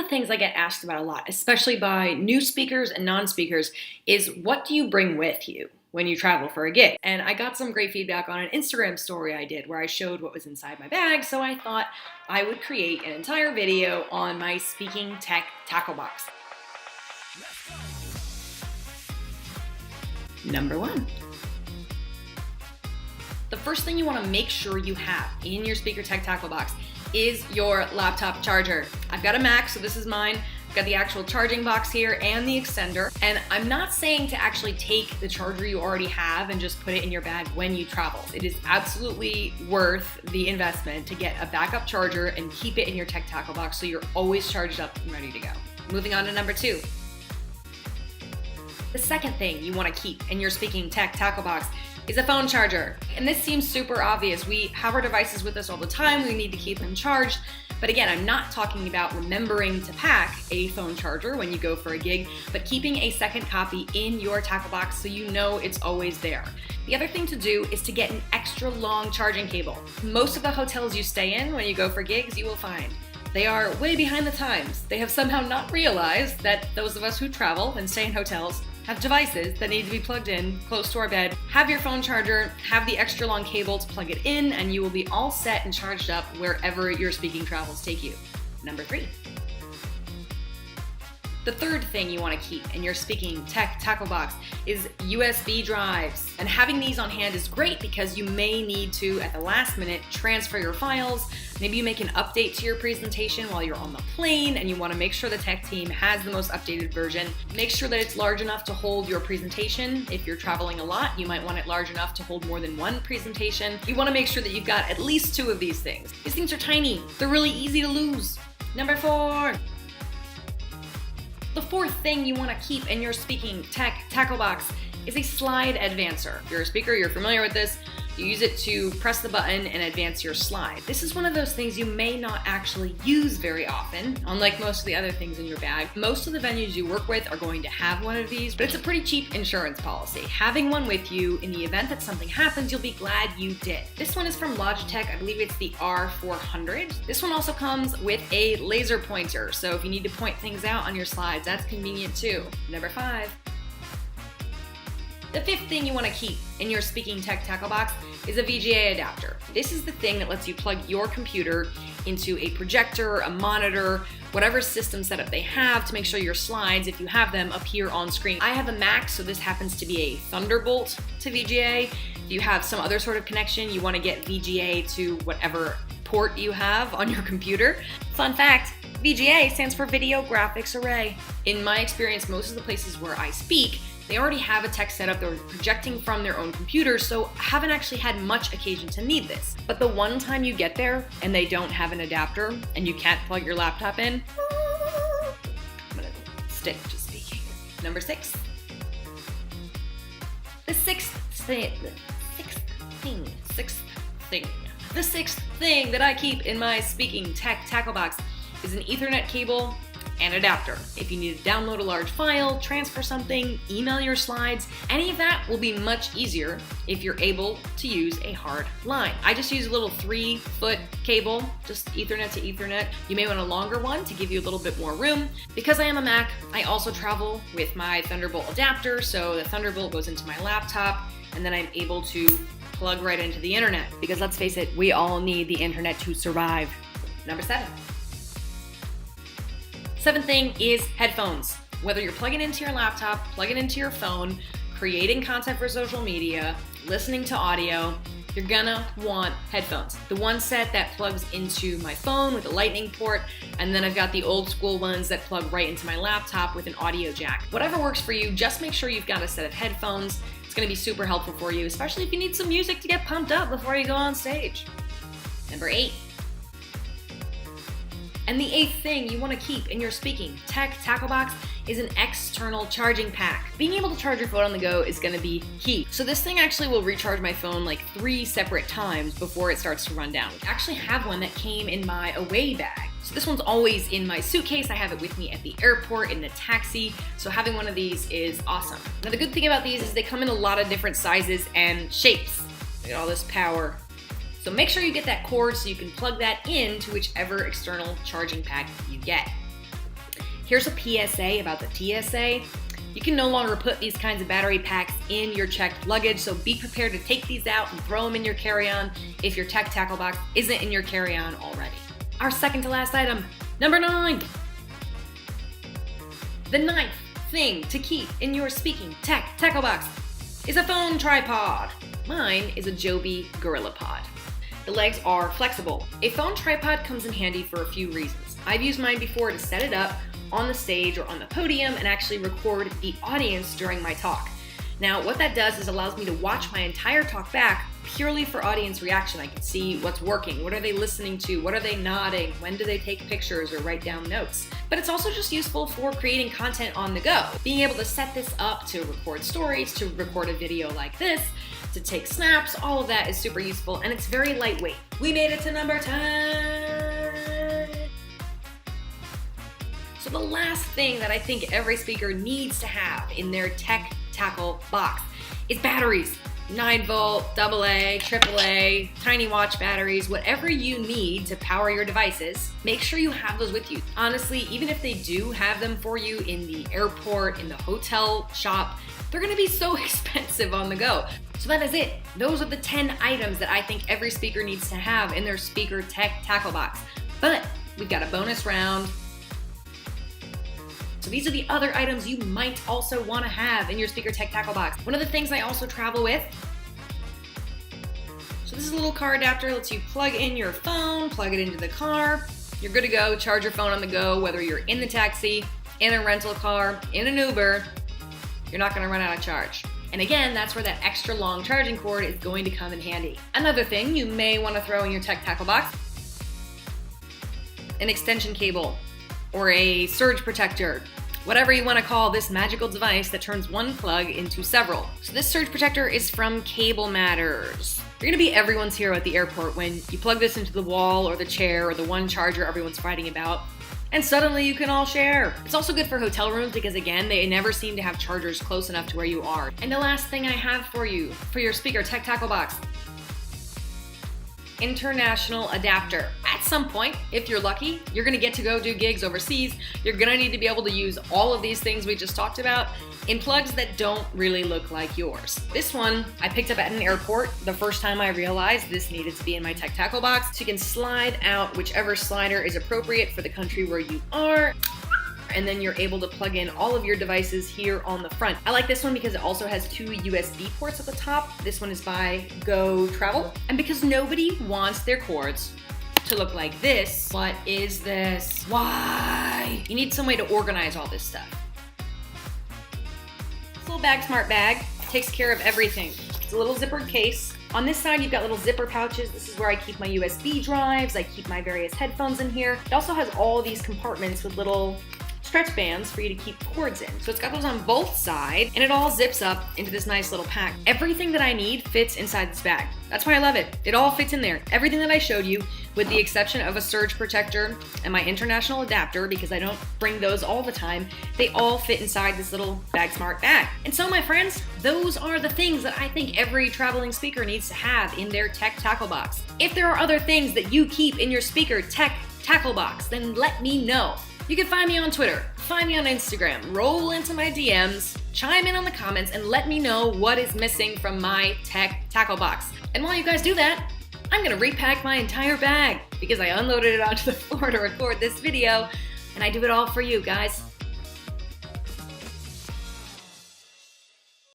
things I get asked about a lot, especially by new speakers and non-speakers, is what do you bring with you when you travel for a gig? And I got some great feedback on an Instagram story I did where I showed what was inside my bag, so I thought I would create an entire video on my speaking tech tackle box. Number 1. The first thing you want to make sure you have in your speaker tech tackle box is your laptop charger. I've got a Mac, so this is mine. I've got the actual charging box here and the extender. And I'm not saying to actually take the charger you already have and just put it in your bag when you travel. It is absolutely worth the investment to get a backup charger and keep it in your tech tackle box so you're always charged up and ready to go. Moving on to number 2. The second thing you want to keep in your speaking tech tackle box is a phone charger. And this seems super obvious. We have our devices with us all the time. We need to keep them charged. But again, I'm not talking about remembering to pack a phone charger when you go for a gig, but keeping a second copy in your tackle box so you know it's always there. The other thing to do is to get an extra long charging cable. Most of the hotels you stay in when you go for gigs, you will find they are way behind the times. They have somehow not realized that those of us who travel and stay in hotels have devices that need to be plugged in close to our bed. Have your phone charger, have the extra long cable to plug it in, and you will be all set and charged up wherever your speaking travels take you. Number 3. The third thing you want to keep in your speaking tech tackle box is USB drives. And having these on hand is great because you may need to, at the last minute, transfer your files. Maybe you make an update to your presentation while you're on the plane and you want to make sure the tech team has the most updated version. Make sure that it's large enough to hold your presentation. If you're traveling a lot, you might want it large enough to hold more than one presentation. You want to make sure that you've got at least 2 of these things. These things are tiny. They're really easy to lose. Number 4. The fourth thing you want to keep in your speaking tech tackle box is a slide advancer. If you're a speaker, you're familiar with this. You use it to press the button and advance your slide. This is one of those things you may not actually use very often, unlike most of the other things in your bag. Most of the venues you work with are going to have one of these, but it's a pretty cheap insurance policy. Having one with you in the event that something happens, you'll be glad you did. This one is from Logitech. I believe it's the R400. This one also comes with a laser pointer, so if you need to point things out on your slides, that's convenient too. Number 5. The fifth thing you want to keep in your speaking tech tackle box is a VGA adapter. This is the thing that lets you plug your computer into a projector, a monitor, whatever system setup they have to make sure your slides, if you have them, appear on screen. I have a Mac, so this happens to be a Thunderbolt to VGA. If you have some other sort of connection, you want to get VGA to whatever port you have on your computer. Fun fact, VGA stands for Video Graphics Array. In my experience, most of the places where I speak, they already have a tech setup. They're projecting from their own computer, so I haven't actually had much occasion to need this. But the one time you get there and they don't have an adapter and you can't plug your laptop in, I'm gonna stick to speaking. Number 6. The sixth thing that I keep in my speaking tech tackle box is an Ethernet cable and adapter. If you need to download a large file, transfer something, email your slides, any of that will be much easier if you're able to use a hard line. I just use a little 3-foot cable, just Ethernet to Ethernet. You may want a longer one to give you a little bit more room. Because I am a Mac, I also travel with my Thunderbolt adapter, so the Thunderbolt goes into my laptop, and then I'm able to plug right into the internet. Because let's face it, we all need the internet to survive. Number 7. Seventh thing is headphones. Whether you're plugging into your laptop, plugging into your phone, creating content for social media, listening to audio, you're gonna want headphones. The one set that plugs into my phone with a lightning port, and then I've got the old school ones that plug right into my laptop with an audio jack. Whatever works for you, just make sure you've got a set of headphones. It's gonna be super helpful for you, especially if you need some music to get pumped up before you go on stage. Number 8. And the 8th thing you want to keep in your speaking tech tackle box is an external charging pack. Being able to charge your phone on the go is going to be key. So this thing actually will recharge my phone like 3 separate times before it starts to run down. I actually have one that came in my away bag. So this one's always in my suitcase. I have it with me at the airport, in the taxi. So having one of these is awesome. Now the good thing about these is they come in a lot of different sizes and shapes. Look at all this power. So make sure you get that cord so you can plug that in to whichever external charging pack you get. Here's a PSA about the TSA. You can no longer put these kinds of battery packs in your checked luggage, so be prepared to take these out and throw them in your carry-on if your tech tackle box isn't in your carry-on already. Our second to last item, number 9. The 9th thing to keep in your speaking tech tackle box is a phone tripod. Mine is a Joby GorillaPod. The legs are flexible. A phone tripod comes in handy for a few reasons. I've used mine before to set it up on the stage or on the podium and actually record the audience during my talk. Now, what that does is allows me to watch my entire talk back purely for audience reaction. I can see what's working, what are they listening to, what are they nodding, when do they take pictures or write down notes. But it's also just useful for creating content on the go. Being able to set this up to record stories, to record a video like this, to take snaps, all of that is super useful, and it's very lightweight. We made it to number 10. So the last thing that I think every speaker needs to have in their tech tackle box is batteries. 9-volt, AA, AAA, tiny watch batteries, whatever you need to power your devices, make sure you have those with you. Honestly, even if they do have them for you in the airport, in the hotel shop, they're gonna be so expensive on the go. So that is it. Those are the 10 items that I think every speaker needs to have in their speaker tech tackle box. But we've got a bonus round. So these are the other items you might also want to have in your speaker tech tackle box. One of the things I also travel with, so this is a little car adapter, lets you plug in your phone, plug it into the car. You're good to go, charge your phone on the go, whether you're in the taxi, in a rental car, in an Uber, you're not going to run out of charge. And again, that's where that extra long charging cord is going to come in handy. Another thing you may want to throw in your tech tackle box, an extension cable or a surge protector, whatever you want to call this magical device that turns one plug into several. So this surge protector is from Cable Matters. You're gonna be everyone's hero at the airport when you plug this into the wall or the chair or the one charger everyone's fighting about, and suddenly you can all share. It's also good for hotel rooms because again, they never seem to have chargers close enough to where you are. And the last thing I have for you, for your speaker tech tackle box, international adapter. At some point, if you're lucky, you're gonna get to go do gigs overseas. You're gonna need to be able to use all of these things we just talked about in plugs that don't really look like yours. This one I picked up at an airport the first time I realized this needed to be in my tech tackle box. So you can slide out whichever slider is appropriate for the country where you are, and then you're able to plug in all of your devices here on the front. I like this one because it also has 2 USB ports at the top. This one is by Go Travel. And because nobody wants their cords to look like this, what is this? Why? You need some way to organize all this stuff. This little Bag Smart bag takes care of everything. It's a little zippered case. On this side, you've got little zipper pouches. This is where I keep my USB drives. I keep my various headphones in here. It also has all these compartments with little stretch bands for you to keep cords in. So it's got those on both sides, and it all zips up into this nice little pack. Everything that I need fits inside this bag. That's why I love it. It all fits in there. Everything that I showed you, with the exception of a surge protector and my international adapter, because I don't bring those all the time, they all fit inside this little Bag Smart bag. And so my friends, those are the things that I think every traveling speaker needs to have in their tech tackle box. If there are other things that you keep in your speaker tech tackle box, then let me know. You can find me on Twitter, find me on Instagram, roll into my DMs, chime in on the comments, and let me know what is missing from my tech tackle box. And while you guys do that, I'm gonna repack my entire bag because I unloaded it onto the floor to record this video, and I do it all for you guys.